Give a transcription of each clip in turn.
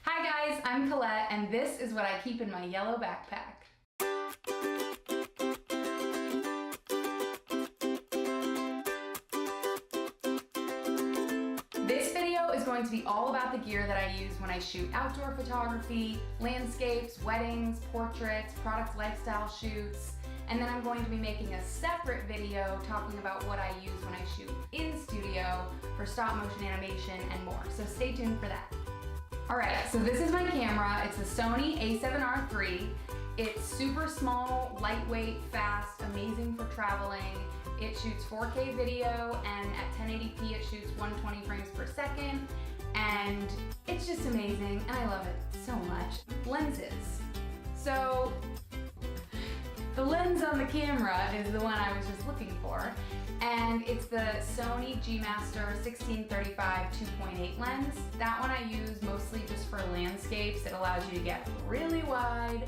Hi guys, I'm Colette, and this is what I keep in my yellow backpack. This video is going to be all about the gear that I use when I shoot outdoor photography, landscapes, weddings, portraits, product lifestyle shoots, and then I'm going to be making a separate video talking about what I use when I shoot in studio for stop motion animation and more, so stay tuned for that. Alright, so this is my camera. It's a Sony a7R III. It's super small, lightweight, fast, amazing for traveling. It shoots 4K video, and at 1080p it shoots 120 frames per second, and it's just amazing, and I love it so much. Lenses. So, the lens on the camera is the one I was just looking for, and it's the Sony G-Master 1635 2.8 lens. That one I use mostly just for landscapes. It allows you to get really wide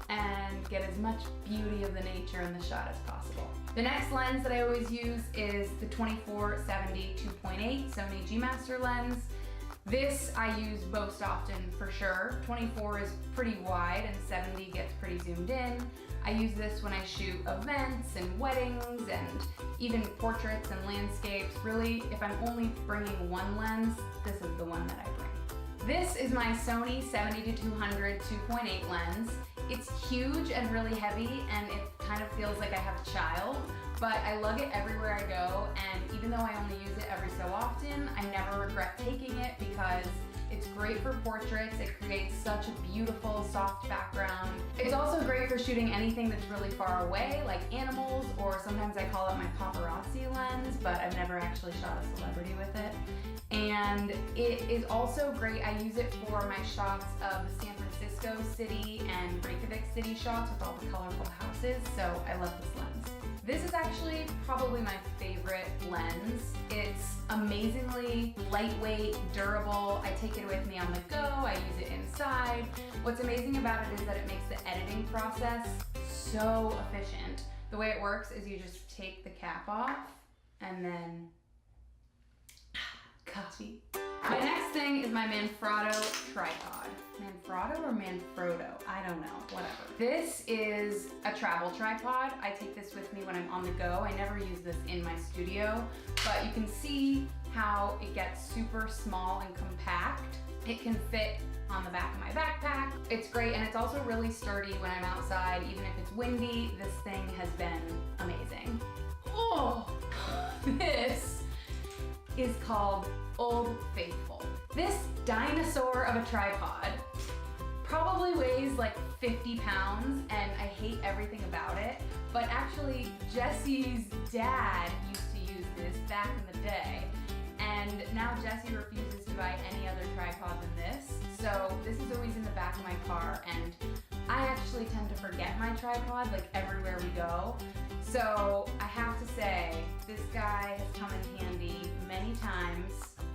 and get as much beauty of the nature in the shot as possible. The next lens that I always use is the 2470 2.8 Sony G-Master lens. This I use most often for sure. 24 is pretty wide and 70 gets pretty zoomed in. I use this when I shoot events and weddings and even portraits and landscapes. Really, if I'm only bringing one lens, this is the one that I bring. This is my Sony 70-200 2.8 lens. It's huge and really heavy, and it kind of feels like I have a child, but I lug it everywhere I go, and even though I only use it every so often, I never regret taking it because it's great for portraits. It creates such a beautiful, soft background. It's also great for shooting anything that's really far away, like animals, or sometimes I call it my paparazzi lens, but I've never actually shot a celebrity with it. And it is also great. I use it for my shots of the San Francisco city and Reykjavik city shots with all the colorful houses, so I love this lens. This is actually probably my favorite lens. It's amazingly lightweight, durable. I take it with me on the go. I use it inside. What's amazing about it is that it makes the editing process so efficient. The way it works is you just take the cap off and then copy. My next thing is my Manfrotto tripod. Manfrotto or Manfrotto? I don't know, whatever. This is a travel tripod. I take this with me when I'm on the go. I never use this in my studio, but you can see how it gets super small and compact. It can fit on the back of my backpack. It's great, and it's also really sturdy when I'm outside. Even if it's windy, this thing has been amazing. Oh, this is called Old Faithful. This dinosaur of a tripod probably weighs like 50 pounds, and I hate everything about it, but actually Jesse's dad used to use this back in the day, and now Jesse refuses to buy any other tripod than this, so this is always in the back of my car, and I actually tend to forget my tripod like everywhere we go. So I have to say, this guy has come in handy many times,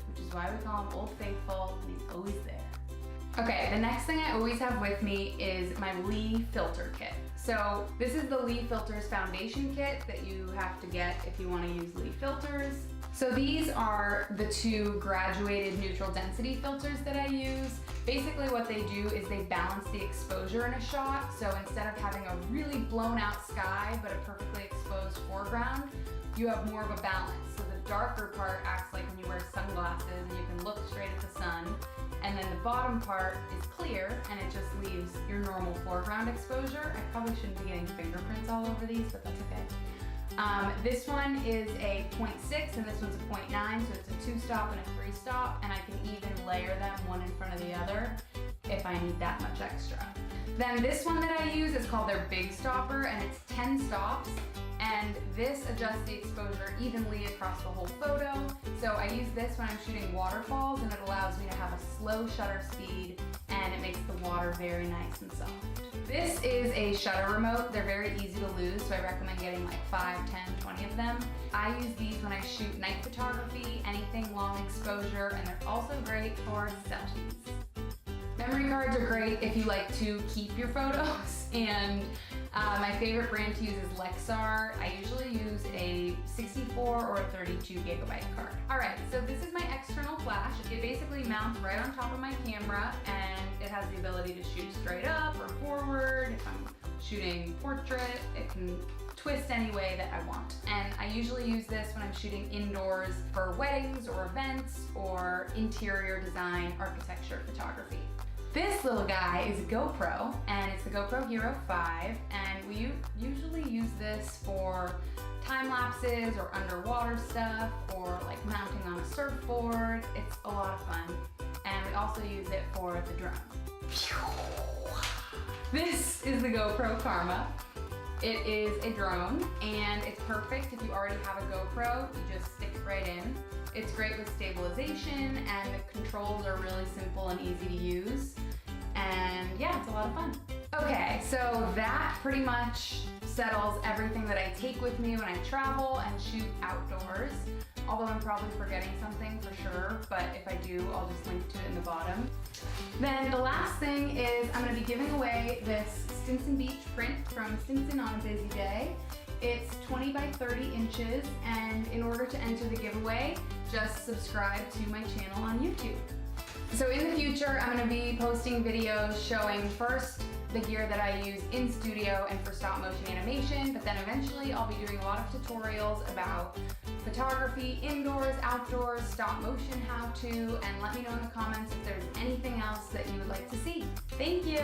which is why we call him Old Faithful, and he's always there. Okay, the next thing I always have with me is my Lee filter kit. So this is the Lee Filters foundation kit that you have to get if you want to use Lee filters. So these are the two graduated neutral density filters that I use. Basically what they do is they balance the exposure in a shot, so instead of having a really blown out sky but a perfectly exposed foreground, you have more of a balance. So the darker part acts like when you wear sunglasses and you can look straight at the sun, and then the bottom part is clear and it just leaves your normal foreground exposure. I probably shouldn't be getting fingerprints all over these, but that's okay. This one is a 0.6 and this one's a 0.9, so it's a 2-stop and a 3-stop, and I can even layer them one in front of the other if I need that much extra. Then this one that I use is called their Big Stopper, and it's 10 stops, and this adjusts the exposure evenly across the whole photo. So I use this when I'm shooting waterfalls, and it allows me to have a slow shutter speed, and it makes the water very nice and soft. This is a shutter remote. They're very easy to lose, so I recommend getting like 5, 10, 20 of them. I use these when I shoot night photography, anything long exposure, and they're also great for selfies. Memory cards are great if you like to keep your photos, and my favorite brand to use is Lexar. I usually use a 64 or a 32 gigabyte card. All right, so this is my external flash. It basically mounts right on top of my camera, and has the ability to shoot straight up or forward. If I'm shooting portrait, it can twist any way that I want. And I usually use this when I'm shooting indoors for weddings or events or interior design, architecture, photography. This little guy is a GoPro, and it's the GoPro Hero 5, and we usually use this for time lapses or underwater stuff or like mounting on a surfboard. It's a lot of fun. And we also use it for the drone. This is the GoPro Karma. It is a drone, and it's perfect if you already have a GoPro. You just stick it right in. It's great with stabilization, and the controls are really simple and easy to use. And yeah, it's a lot of fun. Okay, so that pretty much settles everything that I take with me when I travel and shoot outdoors. Although I'm probably forgetting something for sure, but if I do, I'll just link to it in the bottom. Then the last thing is I'm gonna be giving away this Stinson Beach print from Stinson on a Busy Day. It's 20 by 30 inches, and in order to enter the giveaway, just subscribe to my channel on YouTube. So in the future, I'm gonna be posting videos showing first the gear that I use in studio and for stop motion animation, but then eventually I'll be doing a lot of tutorials about photography, indoors, outdoors, stop motion how to, and let me know in the comments if there's anything else that you would like to see. Thank you!